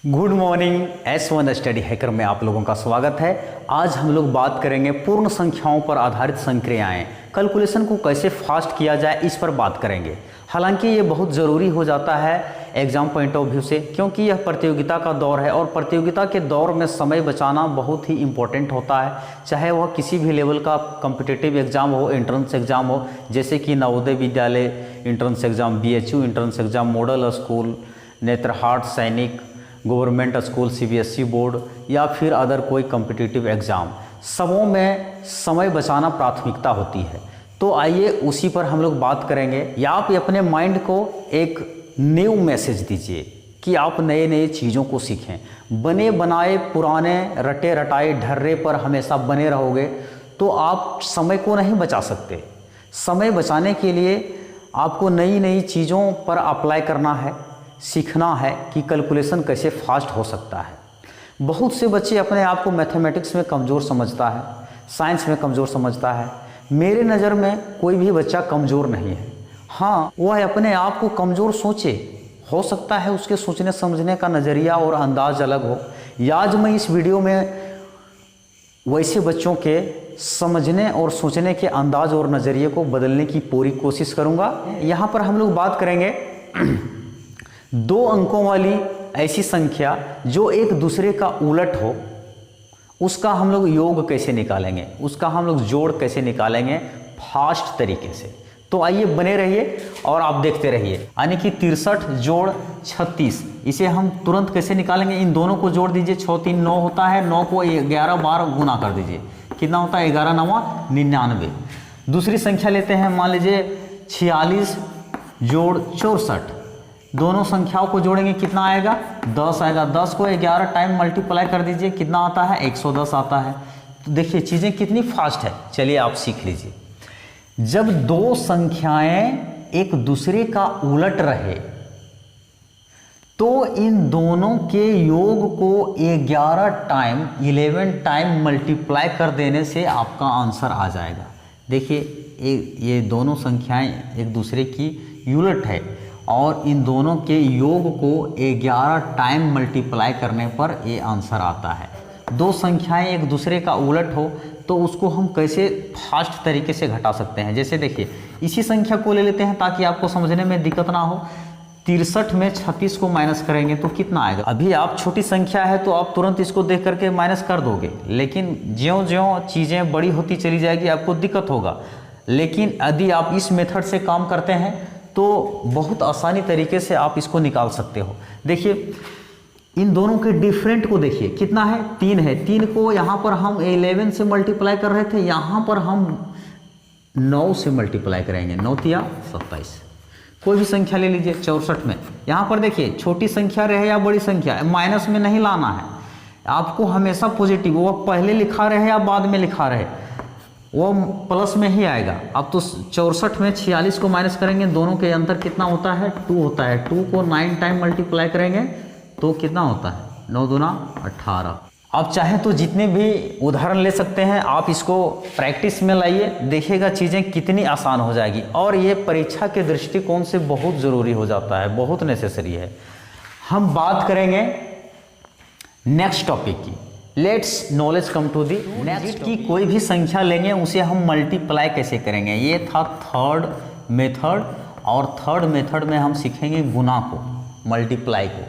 Good morning. S1 study hacker में आप लोगों का स्वागत है। आज हम लोग बात करेंगे पूर्ण संख्याओं पर आधारित संक्रियाएं, कैलकुलेशन को कैसे फास्ट किया जाए, इस पर बात करेंगे। हालांकि ये बहुत ज़रूरी हो जाता है एग्ज़ाम पॉइंट ऑफ व्यू से, क्योंकि यह प्रतियोगिता का दौर है और प्रतियोगिता के दौर में समय बचाना बहुत ही इम्पोर्टेंट होता है। चाहे वह किसी भी लेवल का कॉम्पिटिटिव एग्ज़ाम हो, एंट्रेंस एग्ज़ाम हो, जैसे कि Navodaya Vidyalaya entrance exam, BHU entrance exam, model school, Netarhat सैनिक, गवर्नमेंट स्कूल, CBSE बोर्ड या फिर अदर कोई कॉम्पिटिटिव एग्ज़ाम, सबों में समय बचाना प्राथमिकता होती है। तो आइए उसी पर हम लोग बात करेंगे। या आप अपने माइंड को एक न्यू मैसेज दीजिए कि आप नए नए चीज़ों को सीखें। बने बनाए पुराने रटे रटाए ढर्रे पर हमेशा बने रहोगे तो आप समय को नहीं बचा सकते। समय बचाने के लिए आपको नई नई चीज़ों पर अप्लाई करना है, सीखना है कि कैलकुलेशन कैसे फास्ट हो सकता है। बहुत से बच्चे अपने आप को मैथमेटिक्स में कमज़ोर समझता है, साइंस में कमज़ोर समझता है। मेरे नज़र में कोई भी बच्चा कमज़ोर नहीं है। हाँ, वह अपने आप को कमज़ोर सोचे, हो सकता है उसके सोचने समझने का नज़रिया और अंदाज अलग हो। या आज मैं इस वीडियो में वैसे बच्चों के समझने और सोचने के अंदाज और नज़रिए को बदलने की पूरी कोशिश करूँगा। यहाँ पर हम लोग बात करेंगे 2 अंकों वाली ऐसी संख्या जो एक दूसरे का उलट हो, उसका हम लोग योग कैसे निकालेंगे, उसका हम लोग जोड़ कैसे निकालेंगे फास्ट तरीके से। तो आइए बने रहिए और आप देखते रहिए। यानी कि 63 जोड़ 36, इसे हम तुरंत कैसे निकालेंगे। इन दोनों को जोड़ दीजिए, 6 3 9 होता है, 9 को 11 बार गुना कर दीजिए, कितना होता है 11 9 99। दूसरी संख्या लेते हैं, मान लीजिए 46 जोड़ 64, दोनों संख्याओं को जोड़ेंगे कितना आएगा 10 आएगा। 10 को 11 टाइम मल्टीप्लाई कर दीजिए, कितना आता है 110 आता है। तो देखिए चीज़ें कितनी फास्ट है। चलिए आप सीख लीजिए। जब 2 संख्याएं एक दूसरे का उलट रहे तो इन दोनों के योग को 11 टाइम मल्टीप्लाई कर देने से आपका आंसर आ जाएगा। देखिए ये दोनों संख्याएं एक दूसरे की उलट है और इन दोनों के योग को 11 टाइम मल्टीप्लाई करने पर ये आंसर आता है। 2 संख्याएं एक दूसरे का उलट हो तो उसको हम कैसे फास्ट तरीके से घटा सकते हैं। जैसे देखिए इसी संख्या को ले लेते हैं ताकि आपको समझने में दिक्कत ना हो। 63 में 36 को माइनस करेंगे तो कितना आएगा। अभी आप छोटी संख्या है तो आप तुरंत इसको देख करके माइनस कर दोगे, लेकिन ज्यों-ज्यों चीज़ें बड़ी होती चली जाएगी आपको दिक्कत होगा। लेकिन यदि आप इस मेथड से काम करते हैं तो बहुत आसानी तरीके से आप इसको निकाल सकते हो। देखिए इन दोनों के डिफरेंट को देखिए, कितना है 3 है। 3 को यहाँ पर हम 11 से मल्टीप्लाई कर रहे थे, यहाँ पर हम 9 से मल्टीप्लाई करेंगे। 9 तिया 27। कोई भी संख्या ले लीजिए 64 में। यहाँ पर देखिए छोटी संख्या रहे या बड़ी संख्या, माइनस में नहीं लाना है आपको, हमेशा पॉजिटिव। वो पहले लिखा रहे या बाद में लिखा रहे वो प्लस में ही आएगा। अब तो 64 में 46 को माइनस करेंगे, दोनों के अंतर कितना होता है 2 होता है। 2 को 9 टाइम मल्टीप्लाई करेंगे तो कितना होता है 9 दूना 18। आप चाहें तो जितने भी उदाहरण ले सकते हैं, आप इसको प्रैक्टिस में लाइए, देखिएगा चीज़ें कितनी आसान हो जाएगी। और ये परीक्षा के दृष्टिकोण से बहुत ज़रूरी हो जाता है, बहुत नेसेसरी है। हम बात करेंगे नेक्स्ट टॉपिक की। Let's knowledge come to the next की। कोई भी संख्या लेंगे उसे हम मल्टीप्लाई कैसे करेंगे। ये था थर्ड मेथड, और थर्ड मेथड में हम सीखेंगे गुना को, मल्टीप्लाई को।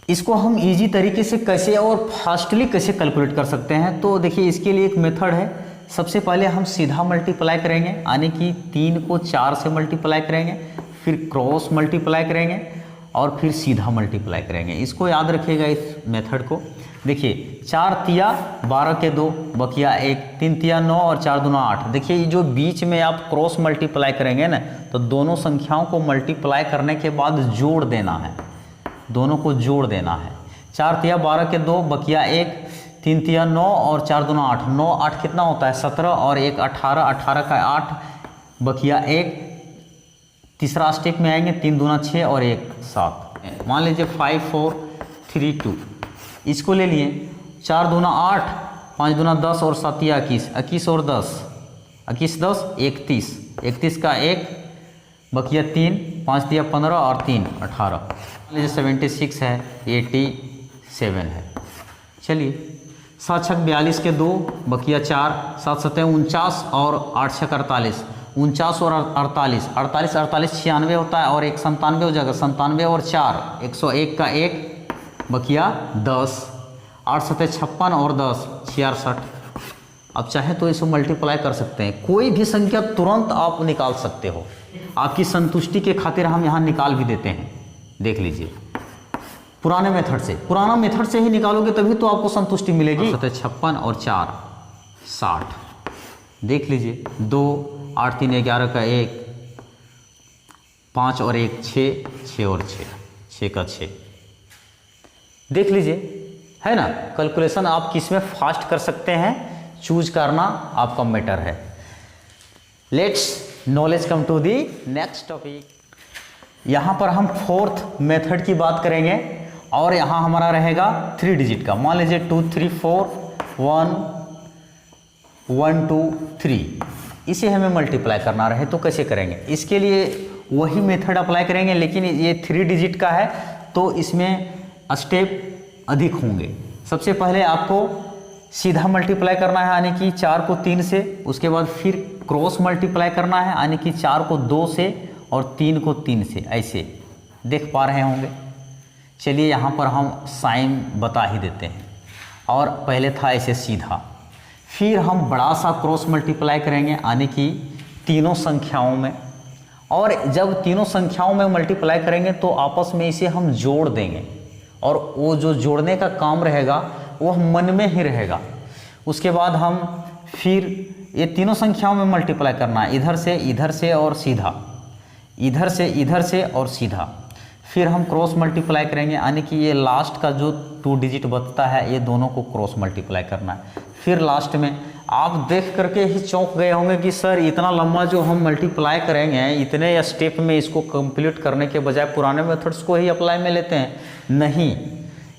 इसको हम इजी तरीके से कैसे और फास्टली कैसे कैलकुलेट कर सकते हैं। तो देखिए इसके लिए एक मेथड है। सबसे पहले हम सीधा मल्टीप्लाई करेंगे, यानी कि 3 को 4 से मल्टीप्लाई करेंगे, फिर क्रॉस मल्टीप्लाई करेंगे और फिर सीधा मल्टीप्लाई करेंगे। इसको याद रखिएगा इस मेथड को। देखिए 4 तिया 12 के 2 बकिया 1, 3 तिया 9 और 4 दूना 8। देखिए जो बीच में आप क्रॉस मल्टीप्लाई करेंगे ना, तो दोनों संख्याओं को मल्टीप्लाई करने के बाद जोड़ देना है, दोनों को जोड़ देना है। 4 तिया 12 के 2 बकिया 1, 3 तिया 9 और 4 दूना 8। 9 8 कितना होता है 17 और 1 18, 18 का 8 बकिया 1। तीसरा स्टेप में आएंगे 3 दूना 6 और 1 7। मान लीजिए 5 4 3 2, इसको ले लिए। 4 दूना 8, 5 दूना 10 और 7 21, 21 और 10, 21 10 31, 31 का 1 बकिया 3, 5 दिया 15 और 3 18, 76 है, 87 है। चलिए 7 छक 42 के 2, बकिया 4, 7 सतह 49 और 8 छक 48, 49 और 48, 48 48 96 होता है और 1 97 हो जाएगा, 97 और 4 101 का 1, बकिया 10, 8 सतह 56 और 10 66। अब चाहे तो इसको मल्टीप्लाई कर सकते हैं, कोई भी संख्या तुरंत आप निकाल सकते हो। आपकी संतुष्टि के खातिर हम यहाँ निकाल भी देते हैं, देख लीजिए पुराने मेथड से, पुराना मेथड से ही निकालोगे तभी तो आपको संतुष्टि मिलेगी। 56 और 4 60, देख लीजिए 2 8 3 11 का 1, 5 और 1 6, 6 और 6, 6 का 6, देख लीजिए है ना। कैलकुलेशन आप किस में फास्ट कर सकते हैं, चूज करना आपका मैटर है। Let's knowledge come to the next topic. यहाँ पर हम 4th मेथड की बात करेंगे और यहाँ हमारा रहेगा 3 डिजिट का। मान लीजिए 2 3 4 1 1 2 3, इसे हमें मल्टीप्लाई करना रहे तो कैसे करेंगे? इसके लिए वही मेथड अप्लाई करेंगे, लेकिन ये 3 डिजिट का है तो इसमें स्टेप अधिक होंगे। सबसे पहले आपको सीधा मल्टीप्लाई करना है, यानी कि 4 को 3 से, उसके बाद फिर क्रॉस मल्टीप्लाई करना है, यानी कि 4 को 2 से और 3 को 3 से, ऐसे देख पा रहे होंगे। चलिए यहाँ पर हम साइन बता ही देते हैं, और पहले था ऐसे सीधा, फिर हम बड़ा सा क्रॉस मल्टीप्लाई करेंगे, यानी कि तीनों संख्याओं में, और जब तीनों संख्याओं में मल्टीप्लाई करेंगे तो आपस में इसे हम जोड़ देंगे, और वो जो जोड़ने का काम रहेगा वह मन में ही रहेगा। उसके बाद हम फिर ये तीनों संख्याओं में मल्टीप्लाई करना है, इधर से और सीधा, इधर से और सीधा, फिर हम क्रॉस मल्टीप्लाई करेंगे, यानी कि ये लास्ट का जो 2 डिजिट बचता है ये दोनों को क्रॉस मल्टीप्लाई करना है। फिर लास्ट में आप देख करके ही चौंक गए होंगे कि सर इतना लंबा जो हम मल्टीप्लाई करेंगे, इतने स्टेप में इसको कंप्लीट करने के बजाय पुराने मेथड्स को ही अप्लाई में लेते हैं। नहीं,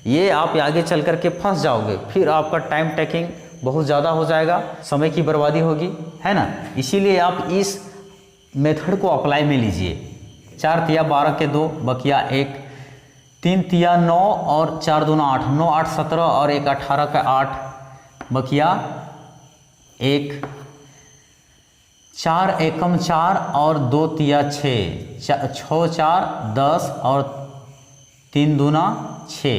ये आप आगे चल करके फंस जाओगे, फिर आपका टाइम टेकिंग बहुत ज़्यादा हो जाएगा, समय की बर्बादी होगी, है ना। इसीलिए आप इस मेथड को अप्लाई में लीजिए। 4 तिया 12 के 2, बकिया 1, 3 तिया 9 और 4 दूना 8, 9 8 17 और 1 18 का 8, बकिया 1, 4 एकम 4 और 2 तिया 6, 6 4 10 और 3 दूना 6,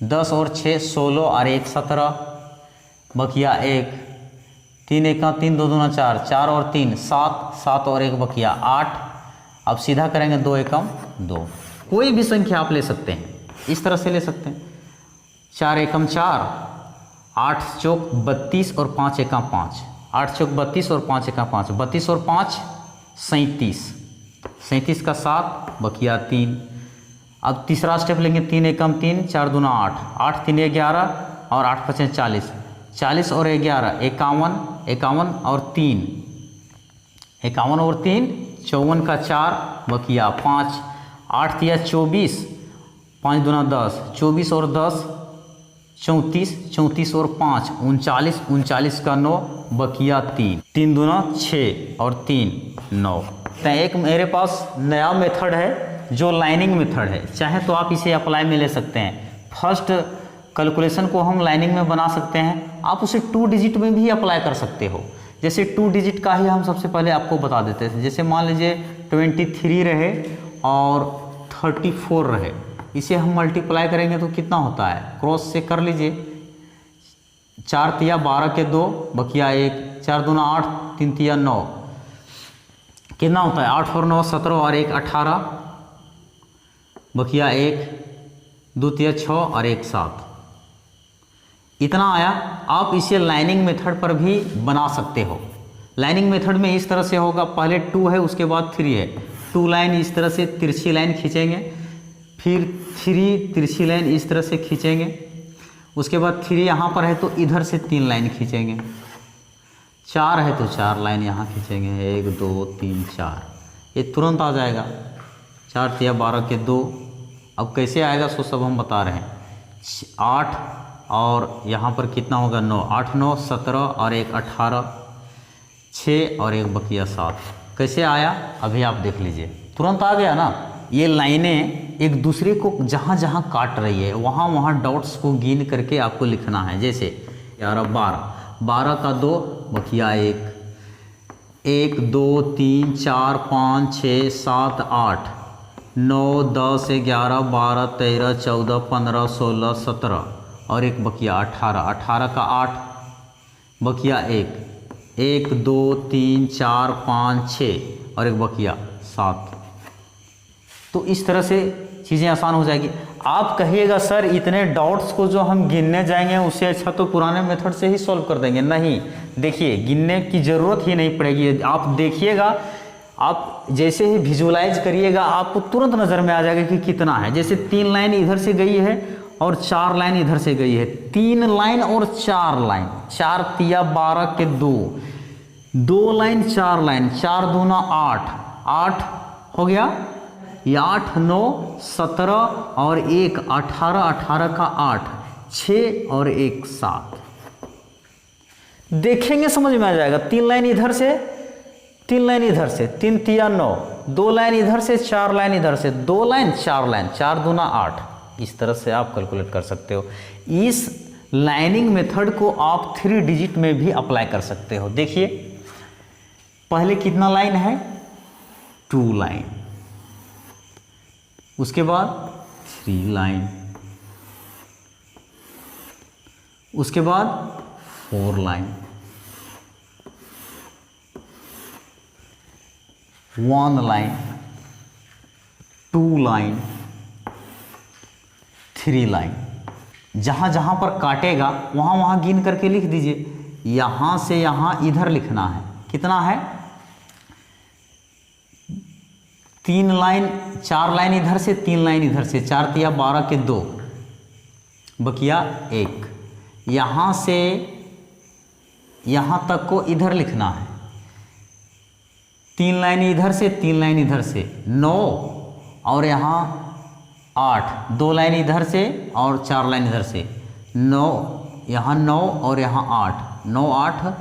10 और 6 16 और 1 17, बकिया 1, 3 एकम 3 2 दूना 4, 4 और 3 7, 7 और 1 बकिया 8। अब सीधा करेंगे 2 एकम 2, कोई भी संख्या आप ले सकते हैं, इस तरह से ले सकते हैं। 4 एकम 4, 8 चौक 32 और 5 एकम 5, 8 चौक 32 और 5 एकम 5, 32 और 5 37, 37 का 7, बकिया 3। अब तीसरा स्टेप लेंगे, 3 एकम 3, 4 दूना 8, 8 3 11 और 8 5 40, 40 और 11 51, 51 और 3, 51 और 3 54 का 4, बकिया 5, 8 तिया 24, 5 दूना 10, 24 और 10 34, 34 और 5 39, 39 का 9, बकिया 3, 3 दूना 6 और 3 9। तो एक मेरे पास नया मेथड है जो लाइनिंग मेथड है, चाहे तो आप इसे अप्लाई में ले सकते हैं। फर्स्ट कैलकुलेशन को हम लाइनिंग में बना सकते हैं, आप उसे 2 डिजिट में भी अप्लाई कर सकते हो। जैसे 2 डिजिट का ही हम सबसे पहले आपको बता देते हैं। जैसे मान लीजिए 23 रहे और 34 रहे, इसे हम मल्टीप्लाई करेंगे तो कितना होता है, क्रॉस से कर लीजिए। 4 तिया 12 के 2, बकिया 1, 4 दूना 8, 3 तिया 9, कितना होता है 8 और 9 17 और 1 18, बकिया 1, 2 तिया 6 और 1 7, इतना आया। आप इसे लाइनिंग मेथड पर भी बना सकते हो। लाइनिंग मेथड में इस तरह से होगा, पहले 2 है उसके बाद 3 है, 2 लाइन इस तरह से तिरछी लाइन खींचेंगे, फिर 3 तिरछी लाइन इस तरह से खींचेंगे, उसके बाद 3 यहाँ पर है तो इधर से 3 लाइन खींचेंगे, 4 है तो 4 लाइन यहाँ खींचेंगे, 1 2 3 4, ये तुरंत आ जाएगा। 4 तिया 12 के 2, अब कैसे आएगा सो सब हम बता रहे हैं। 8 और यहाँ पर कितना होगा 9, 8 9 17 और 1 18, 6 और 1 बकिया 7, कैसे आया अभी आप देख लीजिए, तुरंत आ गया ना। ये लाइनें एक दूसरे को जहाँ जहाँ काट रही है वहाँ वहाँ डॉट्स को गिन करके आपको लिखना है। जैसे 11 12, 12 का 2 बकिया 1, 1 2 3 4 5 6 7 8 9 10 11 12 13 14 15 16 17 और एक बकिया 18, 18 का 8 बकिया 1, 1 2 3 4 5 6 और एक बकिया 7। तो इस तरह से चीज़ें आसान हो जाएगी। आप कहिएगा सर इतने डॉट्स को जो हम गिनने जाएंगे उससे अच्छा तो पुराने मेथड से ही सॉल्व कर देंगे। नहीं, देखिए गिनने की ज़रूरत ही नहीं पड़ेगी। आप देखिएगा, आप जैसे ही विजुलाइज करिएगा आपको तुरंत नज़र में आ जाएगा कि कितना है। जैसे 3 लाइन इधर से गई है और 4 लाइन इधर से गई है, 3 लाइन और 4 लाइन, 4 तिया 12 के 2, 2 लाइन 4 लाइन, 4 दूना 8, 8 हो गया, ये 8 9 17 और 1 18, 18 का 8, 6 और 1 7। देखेंगे समझ में आ जाएगा। 3 लाइन इधर से, 3 लाइन इधर से, 3 तिया 9, 2 लाइन इधर से, 4 लाइन इधर से, 2 लाइन 4 लाइन, 4 दूना 8। इस तरह से आप कैलकुलेट कर सकते हो। इस लाइनिंग मेथड को आप 3 डिजिट में भी अप्लाई कर सकते हो। देखिए पहले कितना लाइन है, 2 लाइन, उसके बाद 3 लाइन, उसके बाद 4 लाइन, 1 लाइन, 2 लाइन, 3 लाइन। जहाँ जहाँ पर काटेगा वहाँ वहाँ गिन करके लिख दीजिए। यहाँ से यहाँ इधर लिखना है, कितना है, 3 लाइन, 4 लाइन इधर से, 3 लाइन इधर से, 4 तिया 12 के 2 बकिया 1। यहाँ से यहाँ तक को इधर लिखना है, 3 लाइन इधर से, 3 लाइन इधर से, 9 और यहाँ 8, 2 लाइन इधर से और 4 लाइन इधर से, 9 यहाँ 9 और यहाँ 8, 9 8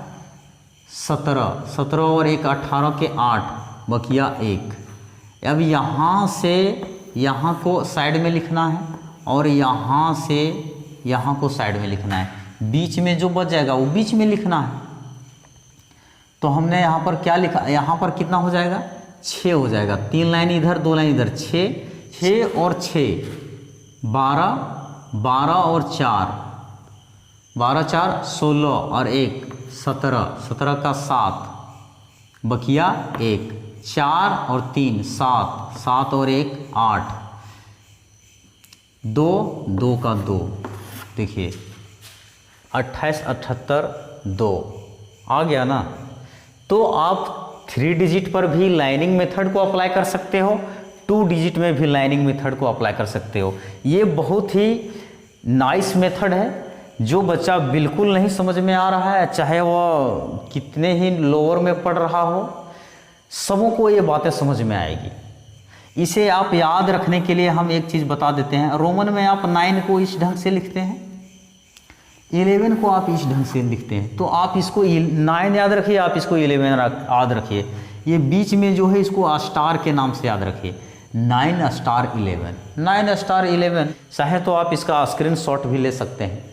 17, 17 और 1 18 के 8 बकिया 1। अब यहाँ से यहाँ को साइड में लिखना है और यहाँ से यहाँ को साइड में लिखना है। बीच में जो बच जाएगा वो बीच में लिखना है। तो हमने यहाँ पर क्या लिखा, यहाँ पर कितना हो जाएगा, 6 हो जाएगा। 3 लाइन इधर, 2 लाइन इधर, 6, 6 और 6 12, 12 और 4, 12 4 16 और 1 17, 17 का 7 बकिया 1, 4 और 3 7, 7 और 1 8, 2 2 का 2, देखिए 28 78 2 आ गया ना। तो आप 3 डिजिट पर भी लाइनिंग मेथड को अप्लाई कर सकते हो, 2 डिजिट में भी लाइनिंग मेथड को अप्लाई कर सकते हो। ये बहुत ही नाइस मेथड है। जो बच्चा बिल्कुल नहीं समझ में आ रहा है, चाहे वह कितने ही लोअर में पढ़ रहा हो, सबों को ये बातें समझ में आएगी। इसे आप याद रखने के लिए हम एक चीज़ बता देते हैं। रोमन में आप 9 को इस ढंग से लिखते हैं, 11 को आप इस ढंग से लिखते हैं। तो आप इसको 9 याद रखिए, आप इसको 11 याद रखिए। ये बीच में जो है इसको स्टार के नाम से याद रखिए, 9 स्टार 11, 9 स्टार 11। चाहे तो आप इसका स्क्रीनशॉट भी ले सकते हैं।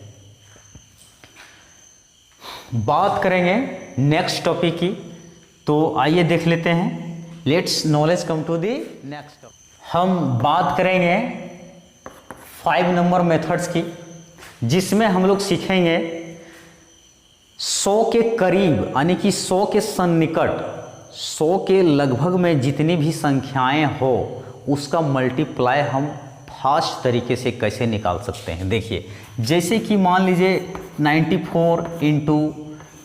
बात करेंगे नेक्स्ट टॉपिक की, तो आइए देख लेते हैं। Let's knowledge come to the next. हम बात करेंगे 5 नंबर मेथड्स की, जिसमें हम लोग सीखेंगे 100 के करीब यानी कि 100 के सन्निकट, 100 के लगभग में जितनी भी संख्याएं हो उसका मल्टीप्लाई हम फास्ट तरीके से कैसे निकाल सकते हैं। देखिए जैसे कि मान लीजिए 94 इंटू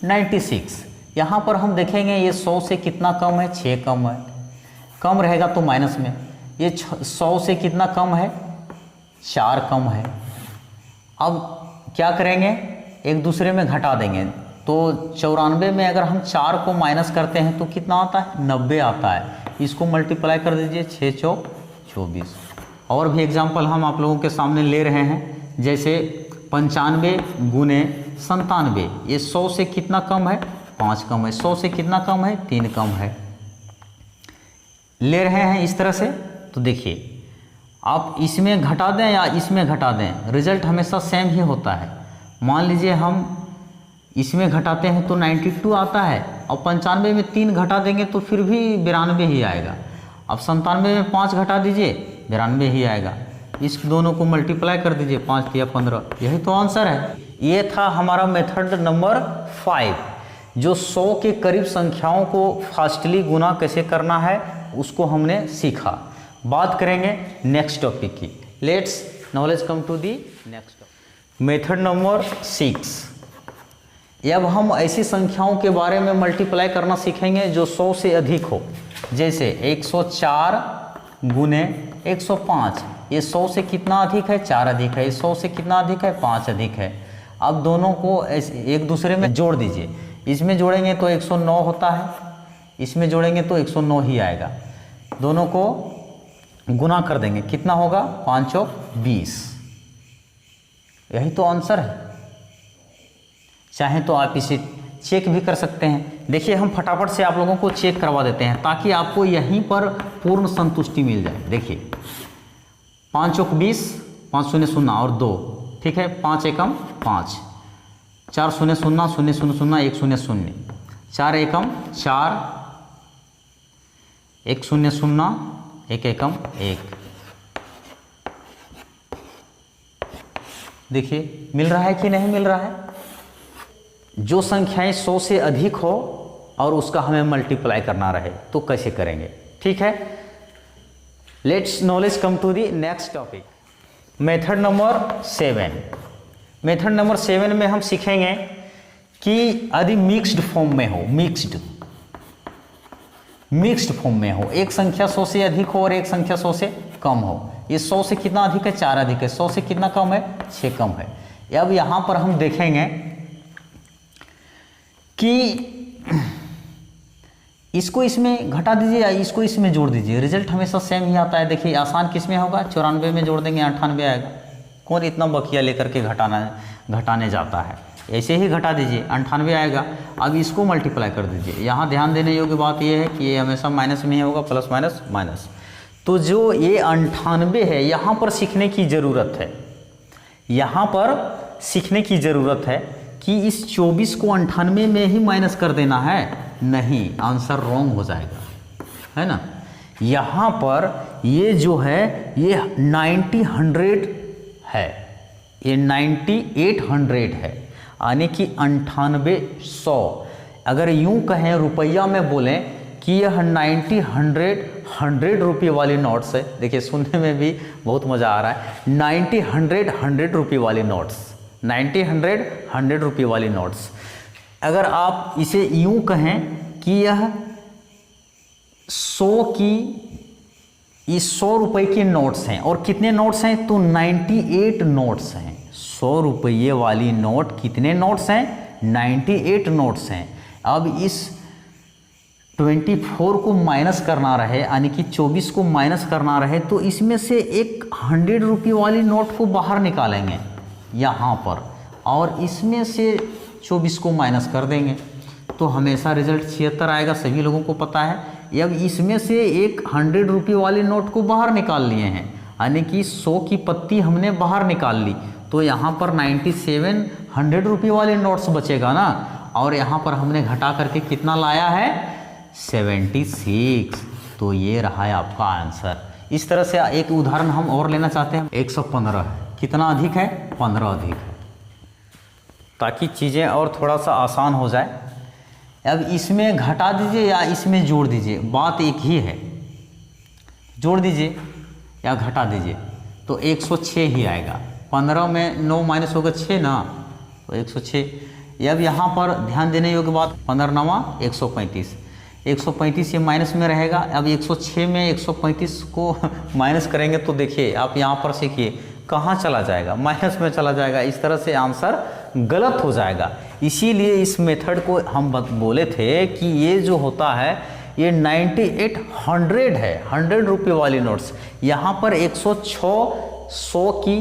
96, यहाँ पर हम देखेंगे ये 100 से कितना कम है, 6 कम है, कम रहेगा तो माइनस में। ये 100 से कितना कम है, 4 कम है। अब क्या करेंगे, एक दूसरे में घटा देंगे। तो 94 में अगर हम 4 को माइनस करते हैं तो कितना आता है, 90 आता है। इसको मल्टीप्लाई कर दीजिए, 6 चौक 24। और भी एग्जाम्पल हम आप लोगों के सामने ले रहे हैं, जैसे 95 गुने 97। ये 100 से कितना कम है, 5 कम है। 100 से कितना कम है, 3 कम है। ले रहे हैं इस तरह से, तो देखिए आप इसमें घटा दें या इसमें घटा दें, रिजल्ट हमेशा सेम ही होता है। मान लीजिए हम इसमें घटाते हैं तो 92 आता है, और 95 में 3 घटा देंगे तो फिर भी 92 ही आएगा। अब 97 में 5 घटा दीजिए, 92 ही आएगा। इस दोनों को मल्टीप्लाई कर दीजिए, 5 या 15, यही तो आंसर है। ये था हमारा मेथड नंबर 5, जो 100 के करीब संख्याओं को फास्टली गुना कैसे करना है उसको हमने सीखा। बात करेंगे नेक्स्ट टॉपिक की। Let's now let's come to the next topic, method number 6। अब हम ऐसी संख्याओं के बारे में मल्टीप्लाई करना सीखेंगे जो 100 से अधिक हो। जैसे 104 गुने 105, ये 100 से कितना अधिक है? 4 अधिक है। 100 से कितना अधिक है? 5 अधिक है। अब दोनों को एक दूसरे में जोड़ दीजिए। इसमें जोड़ेंगे तो 109 होता है, इसमें जोड़ेंगे तो 109 ही आएगा। दोनों को गुना कर देंगे, कितना होगा? 5 और 20, यही तो आंसर है। चाहे तो आप इसे चेक भी कर सकते हैं। देखिए हम फटाफट से आप लोगों को चेक करवा देते हैं ताकि आपको यहीं पर पूर्ण संतुष्टि मिल जाए। देखिए 5 और 20, 5 शून्य शून्य और 2, ठीक है। 5 एकम 5, 4 शून्य शून्य 0 0 0 1 0 0, 4 एकम 4, 1 0 0 1 एकम 1। देखिए मिल रहा है कि नहीं मिल रहा है? जो संख्याएं 100 से अधिक हो और उसका हमें मल्टीप्लाई करना रहे तो कैसे करेंगे, ठीक है। Let's knowledge come to the next topic, method number 7। Method number 7 में हम सीखेंगे कि यदि मिक्स्ड फॉर्म में हो, मिक्स्ड फॉर्म में हो, एक संख्या 100 से अधिक हो और एक संख्या 100 से कम हो। ये 100 से कितना अधिक है? 4 अधिक है। 100 से कितना कम है? 6 कम है। अब यहां पर हम देखेंगे कि इसको इसमें घटा दीजिए या इसको इसमें जोड़ दीजिए, रिजल्ट हमेशा सेम ही आता है। देखिए आसान किस में होगा? 94 में जोड़ देंगे 98 आएगा। कौन इतना बकिया लेकर के घटाने जाता है? ऐसे ही घटा दीजिए, 98 आएगा। अब इसको मल्टीप्लाई कर दीजिए। यहाँ ध्यान देने योग्य बात यह है कि ये हमेशा माइनस में ही होगा, प्लस माइनस माइनस। तो जो ये 98 है, यहाँ पर सीखने की ज़रूरत है, यहाँ पर सीखने की ज़रूरत है कि इस 24 को 98 में ही माइनस कर देना है। नहीं, आंसर रॉन्ग हो जाएगा, है ना। यहाँ पर ये जो है ये 90 100 है, ये 9800 है, यानी कि 98 100। अगर यूं कहें रुपया में बोलें कि यह 90 100 रुपये वाली नोट्स है। देखिए सुनने में भी बहुत मज़ा आ रहा है। 90 100 रुपये वाली नोट्स, 90 100 रुपये वाली नोट्स। अगर आप इसे यूं कहें कि यह 100 की, ये 100 रुपये के नोट्स हैं, और कितने नोट्स हैं? तो 98 नोट्स हैं। 100 रुपये वाली नोट कितने नोट्स हैं? 98 नोट्स हैं। अब इस 24 को माइनस करना रहे, यानी कि 24 को माइनस करना रहे, तो इसमें से एक 100 रुपये वाली नोट को बाहर निकालेंगे यहाँ पर, और इसमें से 24 को माइनस कर देंगे तो हमेशा रिजल्ट 76 आएगा, सभी लोगों को पता है। अब इसमें से एक 100 रुपये वाली नोट को बाहर निकाल लिए हैं, यानी कि 100 की पत्ती हमने बाहर निकाल ली, तो यहाँ पर 97 100 रुपये वाले नोट्स बचेगा ना। और यहाँ पर हमने घटा करके कितना लाया है? 76। तो ये रहा है आपका आंसर। इस तरह से एक उदाहरण हम और लेना चाहते हैं। 115 है, कितना अधिक है? 15 अधिक है, ताकि चीज़ें और थोड़ा सा आसान हो जाए। अब इसमें घटा दीजिए या इसमें जोड़ दीजिए, बात एक ही है। जोड़ दीजिए या घटा दीजिए तो 106 ही आएगा। 15 में 9 माइनस होगा 6 ना, तो 106। अब यहाँ पर ध्यान देने योग्य बात, 15 9 135, 135 ये माइनस में रहेगा। अब 106 में 135 को माइनस करेंगे तो देखिए आप यहाँ पर सीखिए कहाँ चला जाएगा? माइनस में चला जाएगा। इस तरह से आंसर गलत हो जाएगा। इसीलिए इस मेथड को हम बोले थे कि ये जो होता है ये 98 100 है, 100 रुपये वाली नोट्स। यहाँ पर 106 100 की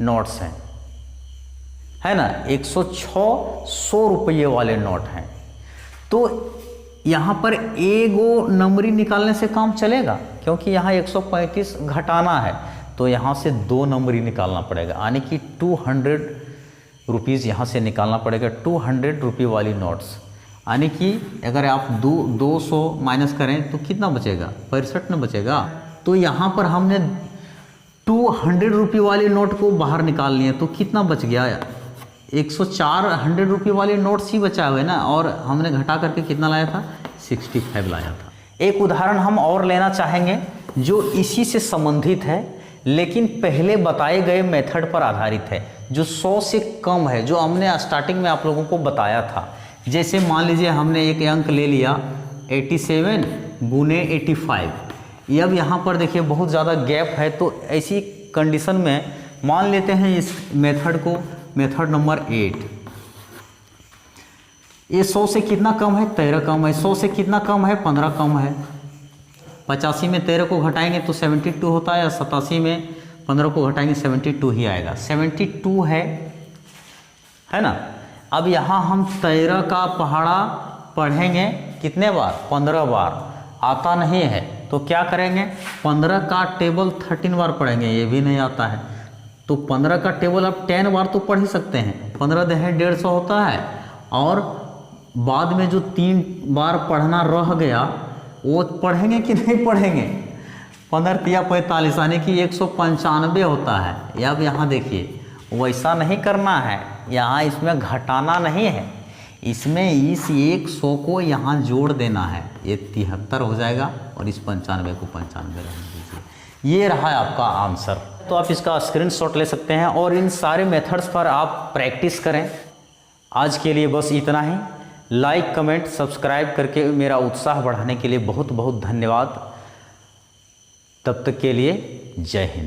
नोट्स हैं, है ना। 106 100 रुपये वाले नोट हैं। तो यहाँ पर एगो नंबरी निकालने से काम चलेगा, क्योंकि यहाँ 135 घटाना है, तो यहाँ से 2 नंबरी निकालना पड़ेगा, यानी कि 200 रुपीज़ यहाँ से निकालना पड़ेगा। 200 रुपये वाली नोट्स, यानी कि अगर आप 200 माइनस करें तो कितना बचेगा, 65 न बचेगा। तो यहाँ पर हमने 200 रुपये वाली नोट को बाहर निकाल लिए, तो कितना बच गया, 104 100 रुपये वाले नोट्स ही बचा हुए ना, और हमने घटा करके कितना लाया था, 65 लाया था। एक उदाहरण हम और लेना चाहेंगे जो इसी से संबंधित है, लेकिन पहले बताए गए मेथड पर आधारित है, जो 100 से कम है, जो हमने स्टार्टिंग में आप लोगों को बताया था। जैसे मान लीजिए हमने एक अंक ले लिया 87 गुने 85, अब यहाँ पर देखिए बहुत ज़्यादा गैप है, तो ऐसी कंडीशन में मान लेते हैं इस मेथड को, मेथड नंबर 8। ये 100 से कितना कम है, 13 कम है। 100 से कितना कम है, 15 कम है। 85 में 13 को घटाएंगे तो 72 होता है, या 87 में 15 को घटाएंगे 72 ही आएगा, 72 है ना। अब यहाँ हम 13 का पहाड़ा पढ़ेंगे कितने बार, 15 बार, आता नहीं है तो क्या करेंगे, 15 का टेबल 13 बार पढ़ेंगे, ये भी नहीं आता है तो 15 का टेबल आप 10 बार तो पढ़ ही सकते हैं। 15 दहे 150 होता है, और बाद में जो 3 बार पढ़ना रह गया वो पढ़ेंगे कि नहीं पढ़ेंगे, 15 तिया 45, यानी कि 195 होता है। अब यहाँ देखिए वैसा नहीं करना है, यहाँ इसमें घटाना नहीं है, इसमें इस 100 को यहाँ जोड़ देना है, ये 73 हो जाएगा, और इस 95 को 95 रहने दीजिए। ये रहा आपका आंसर। तो आप इसका स्क्रीनशॉट ले सकते हैं और इन सारे मेथड्स पर आप प्रैक्टिस करें। आज के लिए बस इतना ही। लाइक, कमेंट, सब्सक्राइब करके मेरा उत्साह बढ़ाने के लिए बहुत बहुत धन्यवाद। तब तक के लिए जय हिंद।